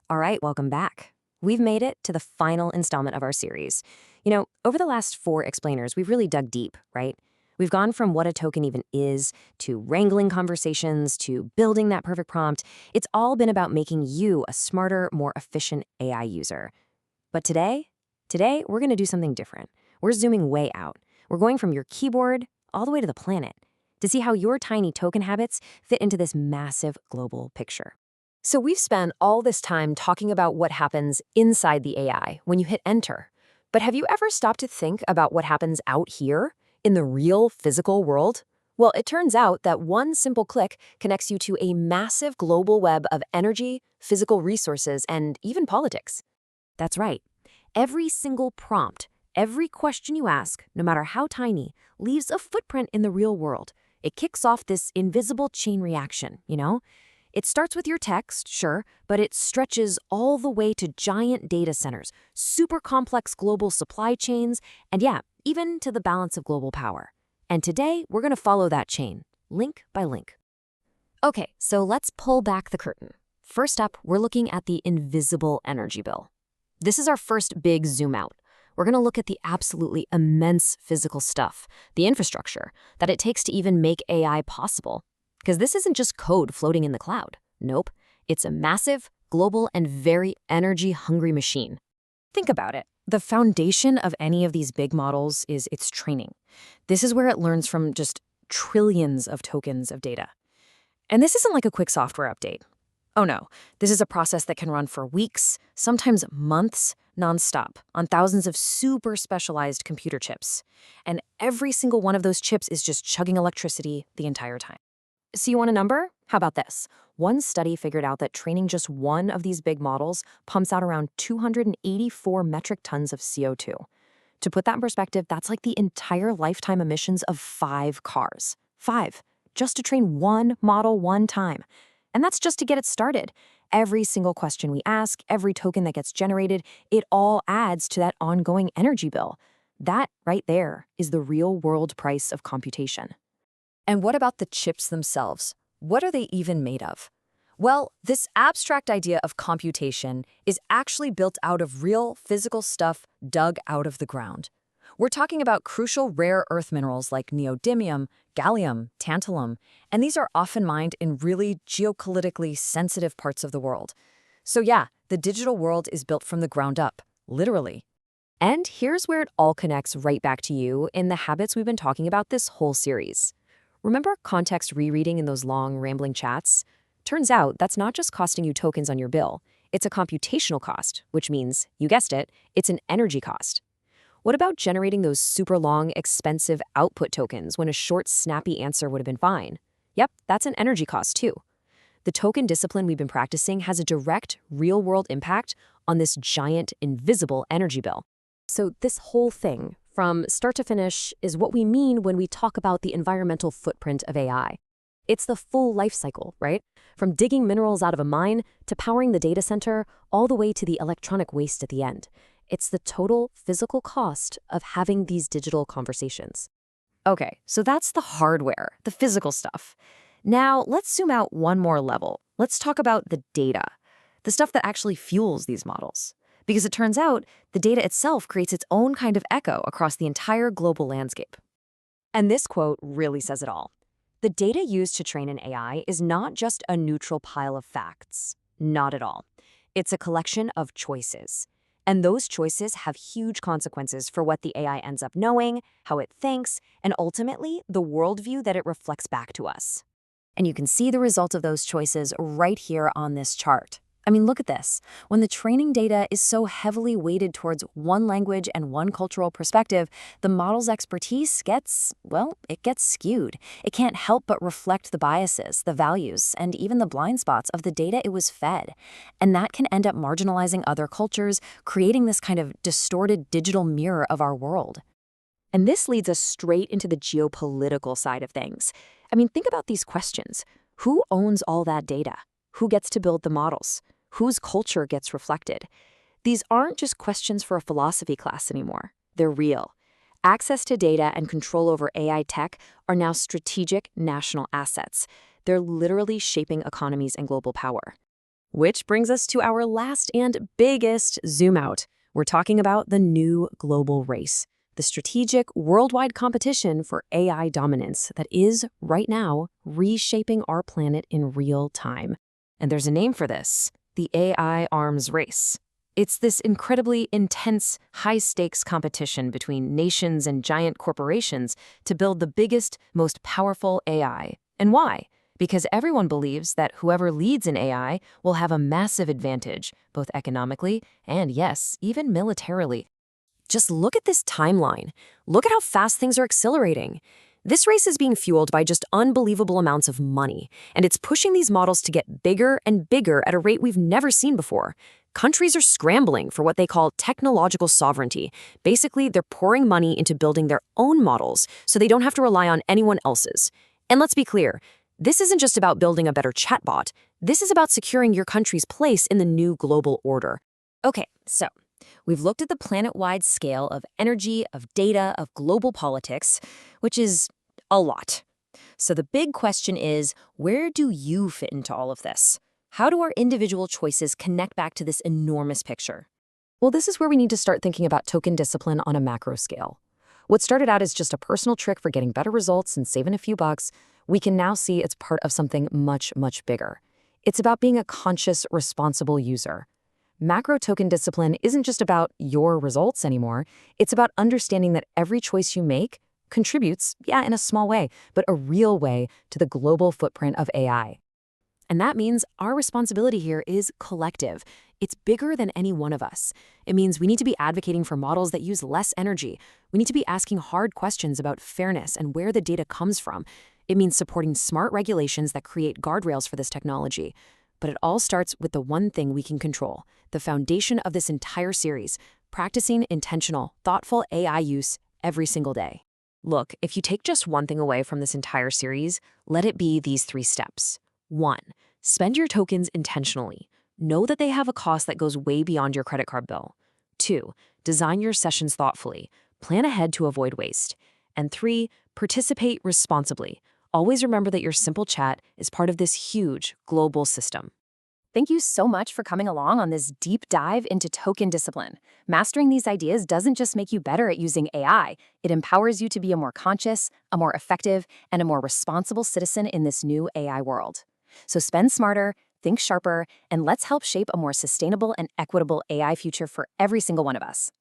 All right, welcome back. We've made it to the final installment of our series. Over the last 4 explainers, we've really dug deep, right? We've gone from what a token even is, to wrangling conversations, to building that perfect prompt. It's all been about making you a smarter, more efficient AI user. But today, we're going to do something different. We're zooming way out. We're going from your keyboard all the way to the planet to see how your tiny token habits fit into this massive global picture. So we've spent all this time talking about what happens inside the AI when you hit enter. But have you ever stopped to think about what happens out here, in the real physical world? Well, it turns out that one simple click connects you to a massive global web of energy, physical resources, and even politics. That's right. Every single prompt, every question you ask, no matter how tiny, leaves a footprint in the real world. It kicks off this invisible chain reaction, It starts with your text, sure, but it stretches all the way to giant data centers, super complex global supply chains, and yeah, even to the balance of global power. And today, we're going to follow that chain, link by link. Okay, so let's pull back the curtain. First up, we're looking at the invisible energy bill. This is our first big zoom out. We're going to look at the absolutely immense physical stuff, the infrastructure, that it takes to even make AI possible. Because this isn't just code floating in the cloud. Nope, it's a massive, global, and very energy-hungry machine. Think about it. The foundation of any of these big models is its training. This is where it learns from just trillions of tokens of data. And this isn't like a quick software update. Oh no, this is a process that can run for weeks, sometimes months, nonstop, on thousands of super specialized computer chips. And every single one of those chips is just chugging electricity the entire time. So you want a number? How about this? One study figured out that training just one of these big models pumps out around 284 metric tons of CO2. To put that in perspective, that's like the entire lifetime emissions of 5 cars. 5, just to train one model one time. And that's just to get it started. Every single question we ask, every token that gets generated, it all adds to that ongoing energy bill. That right there is the real-world price of computation. And what about the chips themselves? What are they even made of? Well, this abstract idea of computation is actually built out of real physical stuff dug out of the ground. We're talking about crucial rare earth minerals like neodymium, gallium, tantalum, and these are often mined in really geopolitically sensitive parts of the world. So yeah, the digital world is built from the ground up, literally. And here's where it all connects right back to you in the habits we've been talking about this whole series. Remember context rereading in those long, rambling chats? Turns out that's not just costing you tokens on your bill. It's a computational cost, which means, you guessed it, it's an energy cost. What about generating those super long, expensive output tokens when a short, snappy answer would have been fine? Yep, that's an energy cost too. The token discipline we've been practicing has a direct, real-world impact on this giant, invisible energy bill. So this whole thing, from start to finish, is what we mean when we talk about the environmental footprint of AI. It's the full life cycle, right? From digging minerals out of a mine to powering the data center, all the way to the electronic waste at the end. It's the total physical cost of having these digital conversations. Okay, so that's the hardware, the physical stuff. Now, let's zoom out one more level. Let's talk about the data, the stuff that actually fuels these models. Because it turns out the data itself creates its own kind of echo across the entire global landscape. And this quote really says it all. The data used to train an AI is not just a neutral pile of facts. Not at all. It's a collection of choices. And those choices have huge consequences for what the AI ends up knowing, how it thinks, and ultimately the worldview that it reflects back to us. And you can see the result of those choices right here on this chart. I mean, look at this. When the training data is so heavily weighted towards one language and one cultural perspective, the model's expertise gets skewed. It can't help but reflect the biases, the values, and even the blind spots of the data it was fed. And that can end up marginalizing other cultures, creating this kind of distorted digital mirror of our world. And this leads us straight into the geopolitical side of things. I mean, think about these questions. Who owns all that data? Who gets to build the models? Whose culture gets reflected? These aren't just questions for a philosophy class anymore. They're real. Access to data and control over AI tech are now strategic national assets. They're literally shaping economies and global power. Which brings us to our last and biggest zoom out. We're talking about the new global race, the strategic worldwide competition for AI dominance that is, right now, reshaping our planet in real time. And there's a name for this, the AI arms race. It's this incredibly intense, high-stakes competition between nations and giant corporations to build the biggest, most powerful AI. And why? Because everyone believes that whoever leads in AI will have a massive advantage, both economically and, yes, even militarily. Just look at this timeline. Look at how fast things are accelerating. This race is being fueled by just unbelievable amounts of money, and it's pushing these models to get bigger and bigger at a rate we've never seen before. Countries are scrambling for what they call technological sovereignty. Basically, they're pouring money into building their own models so they don't have to rely on anyone else's. And let's be clear, this isn't just about building a better chatbot. This is about securing your country's place in the new global order. Okay, so we've looked at the planet-wide scale of energy, of data, of global politics, which is a lot. So the big question is, where do you fit into all of this? How do our individual choices connect back to this enormous picture? Well, this is where we need to start thinking about token discipline on a macro scale. What started out as just a personal trick for getting better results and saving a few bucks, we can now see it's part of something much, much bigger. It's about being a conscious, responsible user. Macro token discipline isn't just about your results anymore. It's about understanding that every choice you make contributes, in a small way, but a real way to the global footprint of AI. And that means our responsibility here is collective. It's bigger than any one of us. It means we need to be advocating for models that use less energy. We need to be asking hard questions about fairness and where the data comes from. It means supporting smart regulations that create guardrails for this technology. But it all starts with the one thing we can control, the foundation of this entire series, practicing intentional, thoughtful AI use every single day. Look, if you take just one thing away from this entire series, let it be these 3 steps. 1. Spend your tokens intentionally. Know that they have a cost that goes way beyond your credit card bill. 2. Design your sessions thoughtfully. Plan ahead to avoid waste. And 3. Participate responsibly. Always remember that your simple chat is part of this huge global system. Thank you so much for coming along on this deep dive into token discipline. Mastering these ideas doesn't just make you better at using AI, it empowers you to be a more conscious, a more effective, and a more responsible citizen in this new AI world. So spend smarter, think sharper, and let's help shape a more sustainable and equitable AI future for every single one of us.